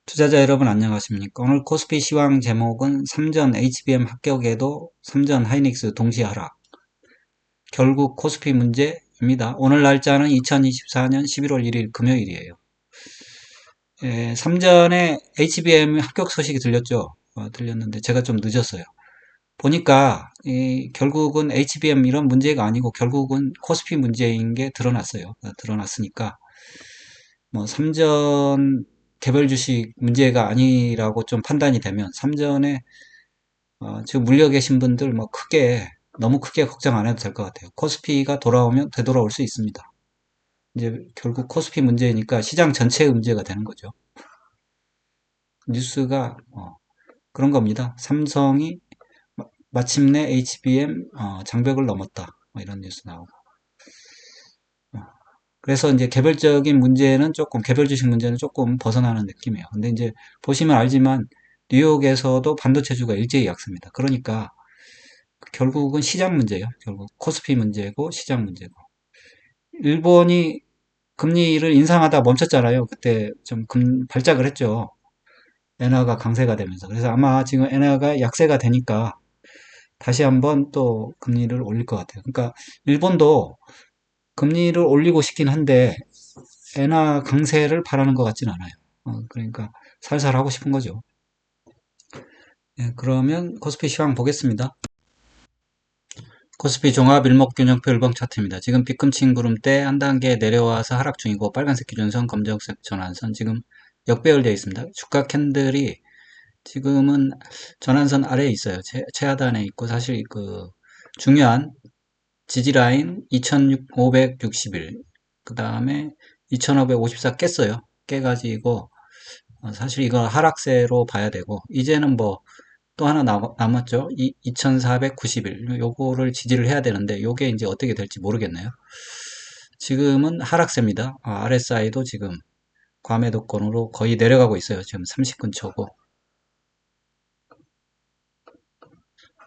투자자 여러분 안녕하십니까? 오늘 코스피 시황 제목은 3전 HBM 합격에도 3전 하이닉스 동시 하락. 결국 코스피 문제입니다. 오늘 날짜는 2024년 11월 1일 금요일이에요. 3전에 HBM 합격 소식이 들렸죠? 들렸는데 제가 좀 늦었어요. 보니까 결국은 HBM 이런 문제가 아니고 결국은 코스피 문제인 게 드러났어요. 드러났으니까 뭐 3전 개별 주식 문제가 아니라고 좀 판단이 되면 3전에 지금 물려 계신 분들 뭐 너무 크게 걱정 안 해도 될 것 같아요. 코스피가 돌아오면 되돌아올 수 있습니다. 이제 결국 코스피 문제니까 시장 전체의 문제가 되는 거죠. 뉴스가 그런 겁니다. 삼성이 마침내 HBM 장벽을 넘었다. 뭐 이런 뉴스 나오고. 그래서 이제 개별 주식 문제는 조금 벗어나는 느낌이에요. 근데 이제 보시면 알지만 뉴욕에서도 반도체주가 일제히 약세입니다. 그러니까 결국은 시장 문제예요. 결국 코스피 문제고 시장 문제고. 일본이 금리를 인상하다 멈췄잖아요. 그때 좀 발작을 했죠. 엔화가 강세가 되면서. 그래서 아마 지금 엔화가 약세가 되니까 다시 한번 또 금리를 올릴 것 같아요. 그러니까 일본도 금리를 올리고 싶긴 한데 엔화 강세를 바라는 것 같지는 않아요. 그러니까 살살 하고 싶은 거죠. 예, 그러면 코스피 시황 보겠습니다. 코스피 종합 일목균형표 일봉 차트입니다. 지금 빗금친 구름대 한 단계 내려와서 하락 중이고 빨간색 기준선, 검정색 전환선 지금 역배열되어 있습니다. 주가 캔들이 지금은 전환선 아래에 있어요. 최하단에 있고 사실 그 중요한 지지라인 2561, 그 다음에 2554 깼어요. 깨가지고 사실 이거 하락세로 봐야 되고 이제는 뭐 또 하나 남았죠. 2491. 요거를 지지를 해야 되는데 요게 이제 어떻게 될지 모르겠네요. 지금은 하락세입니다. RSI도 지금 과매도권으로 거의 내려가고 있어요. 지금 30근 초고.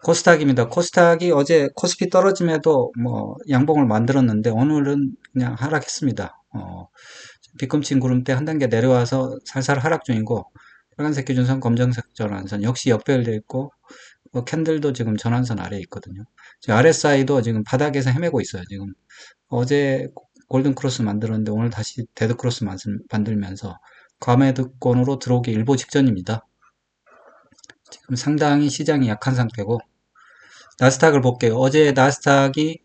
코스닥입니다. 코스닥이 어제 코스피 떨어짐에도 뭐 양봉을 만들었는데 오늘은 그냥 하락했습니다. 뒤꿈치 구름대 한 단계 내려와서 살살 하락 중이고 빨간색 기준선, 검정색 전환선 역시 역배열되어 있고 캔들도 지금 전환선 아래에 있거든요. 지금 RSI도 지금 바닥에서 헤매고 있어요. 지금 어제 골든 크로스 만들었는데 오늘 다시 데드 크로스 만들면서 과매도권으로 들어오기 일보 직전입니다. 지금 상당히 시장이 약한 상태고 나스닥을 볼게요. 어제 나스닥이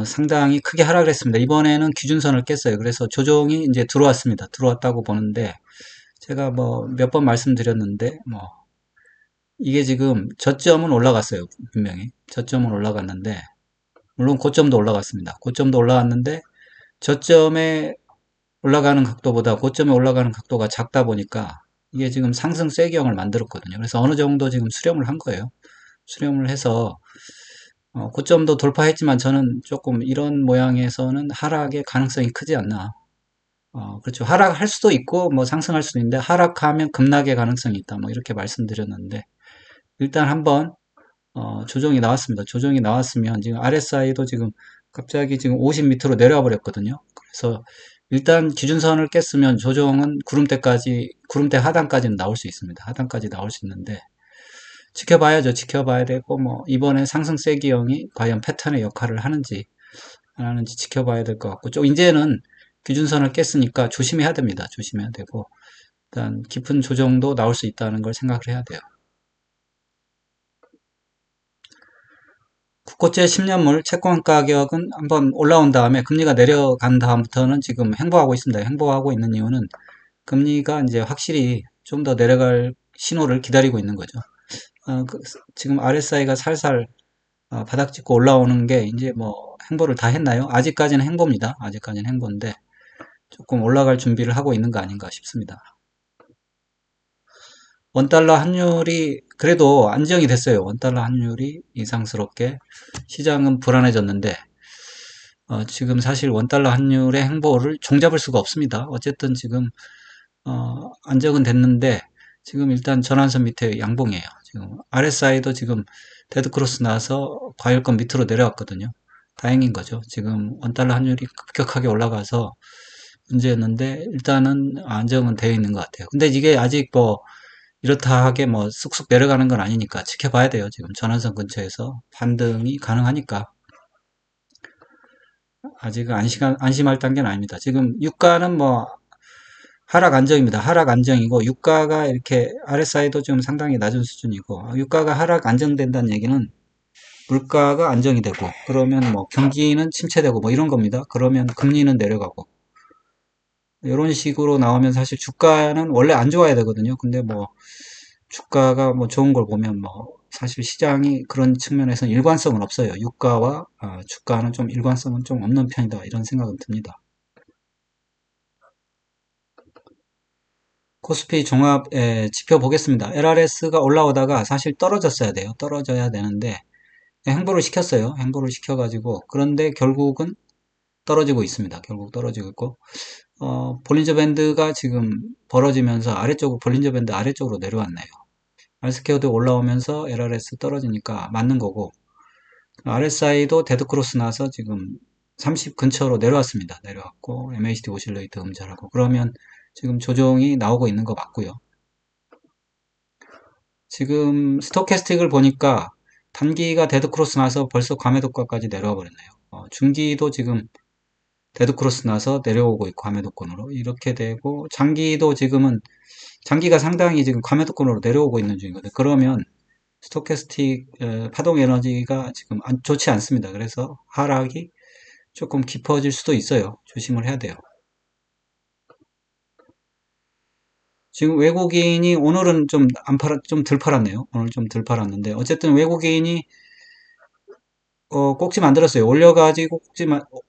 상당히 크게 하락을 했습니다. 이번에는 기준선을 깼어요. 그래서 조정이 이제 들어왔습니다. 들어왔다고 보는데 제가 뭐 몇 번 말씀드렸는데 뭐 이게 지금 저점은 올라갔어요. 분명히 저점은 올라갔는데 물론 고점도 올라갔습니다. 고점도 올라갔는데 저점에 올라가는 각도보다 고점에 올라가는 각도가 작다 보니까 이게 지금 상승 쇠경을 만들었거든요. 그래서 어느 정도 지금 수렴을 한 거예요. 수렴을 해서 고점도 돌파했지만 저는 조금 이런 모양에서는 하락의 가능성이 크지 않나. 그렇죠. 하락할 수도 있고 뭐 상승할 수도 있는데 하락하면 급락의 가능성이 있다. 뭐 이렇게 말씀드렸는데 일단 한번 조정이 나왔습니다. 조정이 나왔으면 지금 RSI도 지금 갑자기 지금 50 밑으로 내려와 버렸거든요. 그래서 일단 기준선을 깼으면 조정은 구름대 하단까지는 나올 수 있습니다. 하단까지 나올 수 있는데 지켜봐야죠. 지켜봐야 되고 뭐 이번에 상승 세기형이 과연 패턴의 역할을 하는지 안 하는지 지켜봐야 될 것 같고 좀 이제는 기준선을 깼으니까 조심해야 됩니다. 조심해야 되고 일단 깊은 조정도 나올 수 있다는 걸 생각을 해야 돼요. 국고채 10년물 채권 가격은 한번 올라온 다음에 금리가 내려간 다음부터는 지금 행보하고 있습니다. 행보하고 있는 이유는 금리가 이제 확실히 좀 더 내려갈 신호를 기다리고 있는 거죠. 지금 RSI가 살살 바닥 찍고 올라오는 게 이제 뭐 행보를 다 했나요? 아직까지는 행보입니다. 아직까지는 행보인데 조금 올라갈 준비를 하고 있는 거 아닌가 싶습니다. 원달러 환율이 그래도 안정이 됐어요. 원달러 환율이 이상스럽게 시장은 불안해졌는데 지금 사실 원달러 환율의 행보를 종잡을 수가 없습니다. 어쨌든 지금 안정은 됐는데 지금 일단 전환선 밑에 양봉이에요. 지금 RSI도 지금 데드크로스 나서 과열권 밑으로 내려왔거든요. 다행인 거죠. 지금 원달러 환율이 급격하게 올라가서 문제였는데 일단은 안정은 되어 있는 것 같아요. 근데 이게 아직 뭐 이렇다 하게 뭐 쑥쑥 내려가는 건 아니니까 지켜봐야 돼요. 지금 전환선 근처에서 반등이 가능하니까 아직은 안심할 단계는 아닙니다. 지금 유가는 뭐 하락 안정입니다. 하락 안정이고 유가가 이렇게 RSI도 좀 상당히 낮은 수준이고 유가가 하락 안정된다는 얘기는 물가가 안정이 되고 그러면 뭐 경기는 침체되고 뭐 이런 겁니다. 그러면 금리는 내려가고 이런 식으로 나오면 사실 주가는 원래 안 좋아야 되거든요. 근데 뭐 주가가 뭐 좋은 걸 보면 뭐 사실 시장이 그런 측면에서는 일관성은 없어요. 유가와 주가는 좀 일관성은 좀 없는 편이다 이런 생각은 듭니다. 코스피 종합 지표 보겠습니다. LRS가 올라오다가 사실 떨어졌어야 돼요. 떨어져야 되는데 행보를 시켰어요. 행보를 시켜가지고 그런데 결국은 떨어지고 있습니다. 결국 떨어지고 있고 볼린저 밴드가 지금 벌어지면서 아래쪽으로 볼린저 밴드 아래쪽으로 내려왔네요. 알스케어도 올라오면서 LRS 떨어지니까 맞는 거고 RSI도 데드크로스 나서 지금 30 근처로 내려왔습니다. 내려왔고 MACD 오실레이터 음절하고 그러면 지금 조정이 나오고 있는 거 맞고요. 지금 스토캐스틱을 보니까 단기가 데드크로스 나서 벌써 과매도가까지 내려와 버렸네요. 중기도 지금 데드크로스 나서 내려오고 있고 과매도권으로 이렇게 되고 장기도 지금은 장기가 상당히 지금 과매도권으로 내려오고 있는 중이거든요. 그러면 스토캐스틱 파동 에너지가 지금 좋지 않습니다. 그래서 하락이 조금 깊어질 수도 있어요. 조심을 해야 돼요. 지금 외국인이 오늘은 좀 안 팔았, 좀 덜 팔았네요. 오늘 좀 덜 팔았는데 어쨌든 외국인이 꼭지 만들었어요. 올려가지고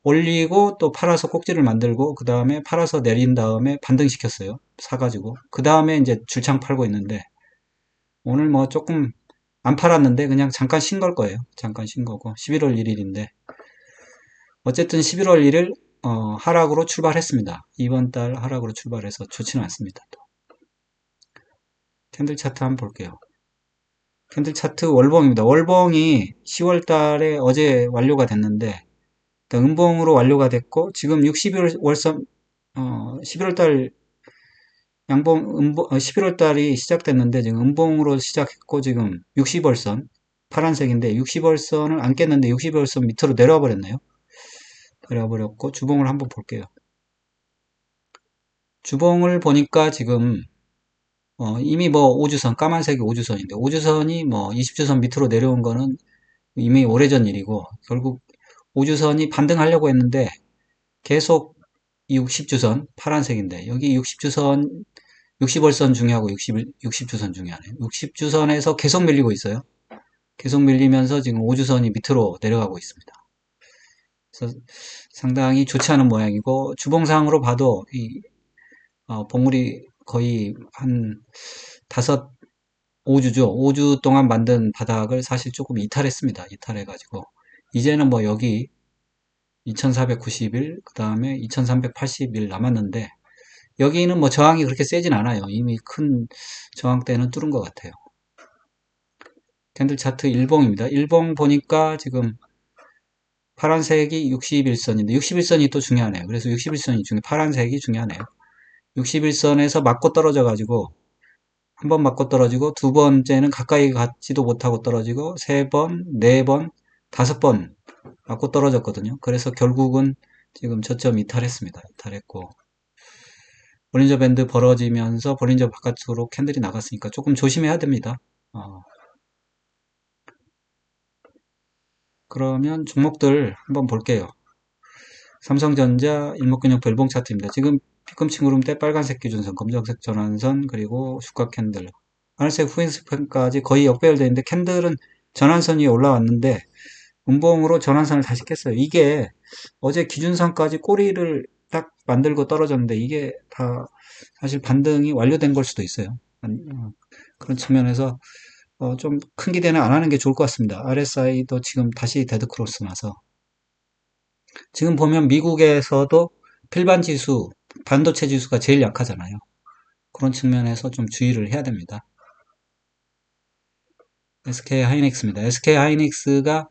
올리고 또 팔아서 꼭지를 만들고 그 다음에 팔아서 내린 다음에 반등시켰어요. 사가지고 그 다음에 이제 줄창 팔고 있는데 오늘 뭐 조금 안 팔았는데 그냥 잠깐 쉰 걸 거예요. 잠깐 쉰 거고 11월 1일인데 어쨌든 11월 1일 하락으로 출발했습니다. 이번 달 하락으로 출발해서 좋지는 않습니다. 또. 캔들 차트 한번 볼게요. 캔들 차트 월봉입니다. 월봉이 10월 달에 어제 완료가 됐는데 음봉으로 완료가 됐고 지금 60월선 11월 달 양봉 11월 달이 시작됐는데 지금 음봉으로 시작했고 지금 60월선 파란색인데 60월선을 안 깼는데 60월선 밑으로 내려와 버렸네요. 내려와 버렸고 주봉을 한번 볼게요. 주봉을 보니까 지금 이미 뭐 5주선 까만색이 5주선인데 5주선이 뭐 20주선 밑으로 내려온 거는 이미 오래전 일이고 결국 5주선이 반등하려고 했는데 계속 60주선 파란색인데 여기 60주선 60월선 중요하고 60주선 중요하네요. 60주선에서 계속 밀리고 있어요. 계속 밀리면서 지금 5주선이 밑으로 내려가고 있습니다. 그래서 상당히 좋지 않은 모양이고 주봉상으로 봐도 이 봉우리 거의 한 다섯 5주죠. 5주 동안 만든 바닥을 사실 조금 이탈했습니다. 이탈해가지고 이제는 뭐 여기 2490일 그 다음에 2380일 남았는데 여기는 뭐 저항이 그렇게 세진 않아요. 이미 큰 저항대는 뚫은 것 같아요. 캔들 차트 일봉입니다. 일봉 보니까 지금 파란색이 61선인데 61선이 또 중요하네요. 그래서 61선이 파란색이 중요하네요. 61선에서 맞고 떨어져 가지고 한 번 맞고 떨어지고 두 번째는 가까이 갔지도 못하고 떨어지고 세 번, 네 번, 다섯 번 맞고 떨어졌거든요. 그래서 결국은 지금 저점 이탈했습니다. 이탈했고 볼린저 밴드 벌어지면서 볼린저 바깥으로 캔들이 나갔으니까 조금 조심해야 됩니다. 그러면 종목들 한번 볼게요. 삼성전자 일목균형표 일봉 차트입니다. 지금 피꿈치 구름대 빨간색 기준선, 검정색 전환선, 그리고 주가 캔들. 하늘색 후인스팬까지 거의 역배열되어 있는데 캔들은 전환선 위에 올라왔는데 음봉으로 전환선을 다시 깼어요. 이게 어제 기준선까지 꼬리를 딱 만들고 떨어졌는데 이게 다 사실 반등이 완료된 걸 수도 있어요. 그런 측면에서 좀 큰 기대는 안 하는 게 좋을 것 같습니다. RSI도 지금 다시 데드크로스 나서 지금 보면 미국에서도 필반 지수, 반도체 지수가 제일 약하잖아요. 그런 측면에서 좀 주의를 해야 됩니다. SK 하이닉스입니다. SK 하이닉스가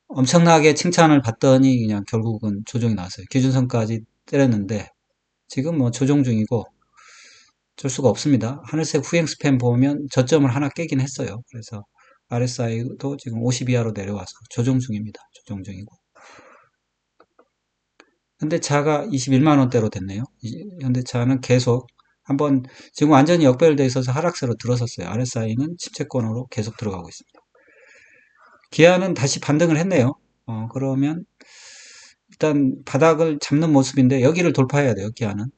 엄청나게 칭찬을 받더니 그냥 결국은 조정이 나왔어요. 기준선까지 때렸는데 지금 뭐 조정 중이고 어쩔 수가 없습니다. 하늘색 후행 스팬 보면 저점을 하나 깨긴 했어요. 그래서 RSI도 지금 50 이하로 내려와서 조정 중입니다. 조정 중이고. 현대차가 21만 원대로 됐네요. 현대차는 계속 한번 지금 완전히 역배열돼 있어서 하락세로 들어섰어요. RSI는 침체권으로 계속 들어가고 있습니다. 기아는 다시 반등을 했네요. 그러면 일단 바닥을 잡는 모습인데 여기를 돌파해야 돼요. 기아는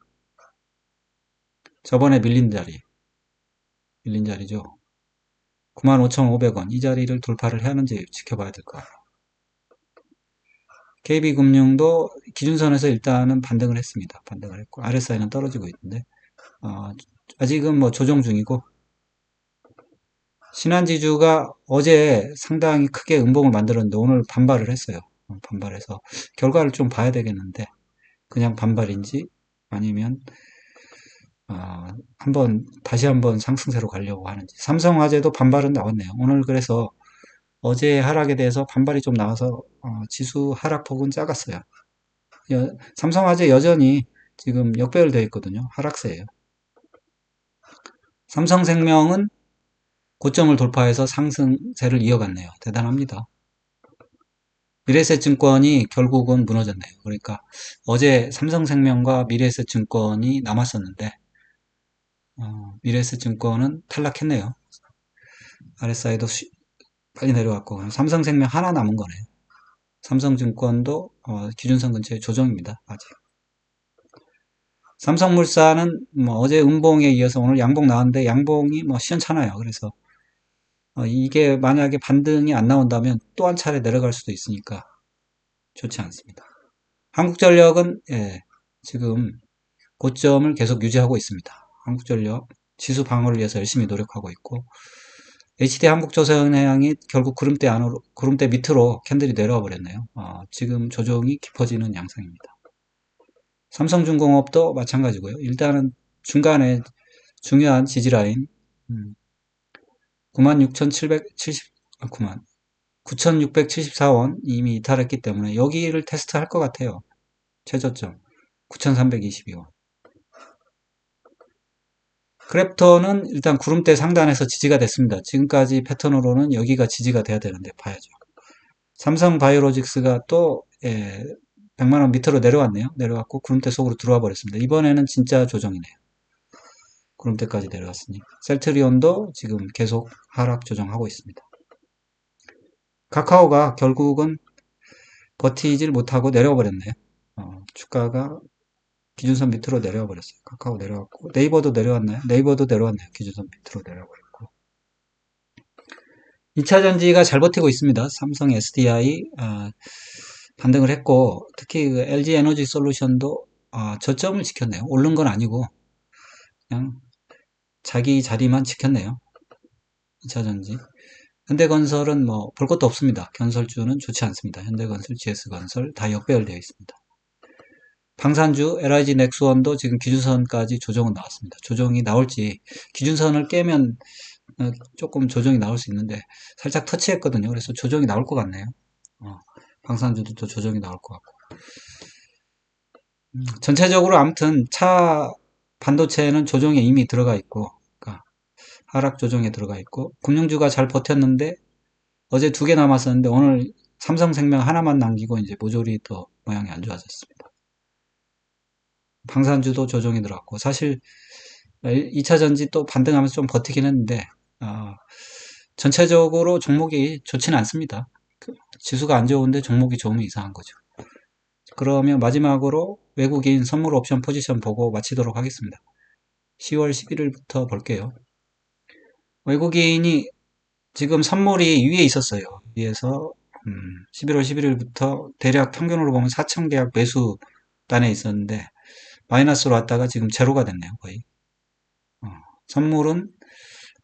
저번에 밀린 자리죠. 95,500원 이 자리를 돌파를 해야 하는지 지켜봐야 될 것 같아요. KB금융도 기준선에서 일단은 반등을 했습니다. 반등을 했고 RSI는 떨어지고 있는데 아직은 뭐 조정 중이고 신한지주가 어제 상당히 크게 음봉을 만들었는데 오늘 반발을 했어요. 반발해서 결과를 좀 봐야 되겠는데 그냥 반발인지 아니면 다시 한번 상승세로 가려고 하는지. 삼성화재도 반발은 나왔네요. 오늘 그래서 어제 하락에 대해서 반발이 좀 나와서 지수 하락폭은 작았어요. 삼성화재 여전히 지금 역배열되어 있거든요. 하락세예요. 삼성생명은 고점을 돌파해서 상승세를 이어갔네요. 대단합니다. 미래에셋증권이 결국은 무너졌네요. 그러니까 어제 삼성생명과 미래에셋증권이 남았었는데 미래에셋증권은 탈락했네요. RSI도 빨리 내려왔고 삼성생명 하나 남은 거네요. 삼성증권도 기준선 근처에 조정입니다. 아직. 삼성물산은 뭐 어제 음봉에 이어서 오늘 양봉 나왔는데 양봉이 뭐 시원찮아요. 그래서 이게 만약에 반등이 안 나온다면 또 한 차례 내려갈 수도 있으니까 좋지 않습니다. 한국전력은 지금 고점을 계속 유지하고 있습니다. 한국전력 지수 방어를 위해서 열심히 노력하고 있고 HD 한국조선해양이 결국 구름대 밑으로 캔들이 내려와 버렸네요. 지금 조정이 깊어지는 양상입니다. 삼성중공업도 마찬가지고요. 일단은 중간에 중요한 지지라인 96,774원 이미 이탈했기 때문에 여기를 테스트할 것 같아요. 최저점 9,322원. 크랩톤은 일단 구름대 상단에서 지지가 됐습니다. 지금까지 패턴으로는 여기가 지지가 돼야 되는데 봐야죠. 삼성바이오로직스가 또 100만원 밑으로 내려왔네요. 내려왔고 구름대 속으로 들어와 버렸습니다. 이번에는 진짜 조정이네요. 구름대까지 내려왔으니 셀트리온도 지금 계속 하락 조정하고 있습니다. 카카오가 결국은 버티질 못하고 내려와 버렸네요. 주가가 기준선 밑으로 내려와 버렸어요. 카카오 내려왔고 네이버도 내려왔나요? 네이버도 내려왔네요. 기준선 밑으로 내려와 버렸고 2차전지가 잘 버티고 있습니다. 삼성 SDI 반등을 했고 특히 그 LG 에너지 솔루션도 저점을 지켰네요. 오른 건 아니고 그냥 자기 자리만 지켰네요. 2차전지. 현대건설은 뭐 볼 것도 없습니다. 건설주는 좋지 않습니다. 현대건설, GS건설 다 역배열되어 있습니다. 방산주 LIG 넥스원도 지금 기준선까지 조정은 나왔습니다. 조정이 나올지 기준선을 깨면 조금 조정이 나올 수 있는데 살짝 터치했거든요. 그래서 조정이 나올 것 같네요. 방산주도 또 조정이 나올 것 같고 전체적으로 아무튼 차 반도체는 조정에 이미 들어가 있고 그러니까 하락 조정에 들어가 있고 금융주가 잘 버텼는데 어제 2개 남았었는데 오늘 삼성생명 하나만 남기고 이제 모조리 또 모양이 안 좋아졌습니다. 방산주도 조정이 들어갔고 사실 2차 전지 또 반등하면서 좀 버티긴 했는데 전체적으로 종목이 좋지는 않습니다. 지수가 안 좋은데 종목이 좋으면 이상한 거죠. 그러면 마지막으로 외국인 선물 옵션 포지션 보고 마치도록 하겠습니다. 10월 11일부터 볼게요. 외국인이 지금 선물이 위에 있었어요. 위에서 11월 11일부터 대략 평균으로 보면 4,000계약 매수단에 있었는데 마이너스로 왔다가 지금 제로가 됐네요. 거의. 선물은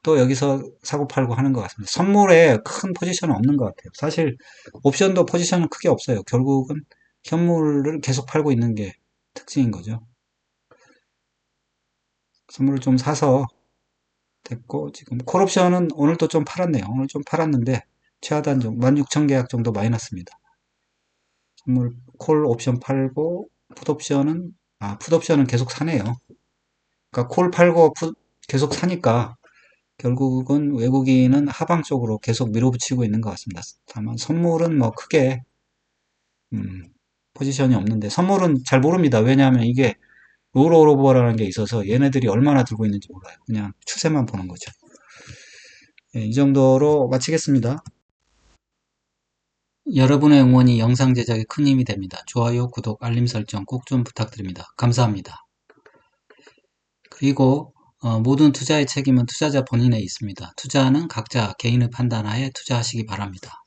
또 여기서 사고 팔고 하는 것 같습니다. 선물에 큰 포지션은 없는 것 같아요. 사실 옵션도 포지션은 크게 없어요. 결국은 현물을 계속 팔고 있는 게 특징인 거죠. 선물을 좀 사서 됐고 지금 콜옵션은 오늘도 좀 팔았네요. 오늘 좀 팔았는데 최하단 정도 16,000계약 정도 마이너스입니다. 선물 콜 옵션 팔고 풋 옵션은 풋옵션은 계속 사네요. 그러니까 콜 팔고 계속 사니까 결국은 외국인은 하방 쪽으로 계속 밀어붙이고 있는 것 같습니다. 다만 선물은 뭐 크게 음, 포지션이 없는데 선물은 잘 모릅니다. 왜냐하면 이게 롤오버라는 게 있어서 얘네들이 얼마나 들고 있는지 몰라요. 그냥 추세만 보는 거죠. 예, 이 정도로 마치겠습니다. 여러분의 응원이 영상 제작에 큰 힘이 됩니다. 좋아요, 구독, 알림 설정 꼭 좀 부탁드립니다. 감사합니다. 그리고 모든 투자의 책임은 투자자 본인에 있습니다. 투자는 각자 개인의 판단하에 투자하시기 바랍니다.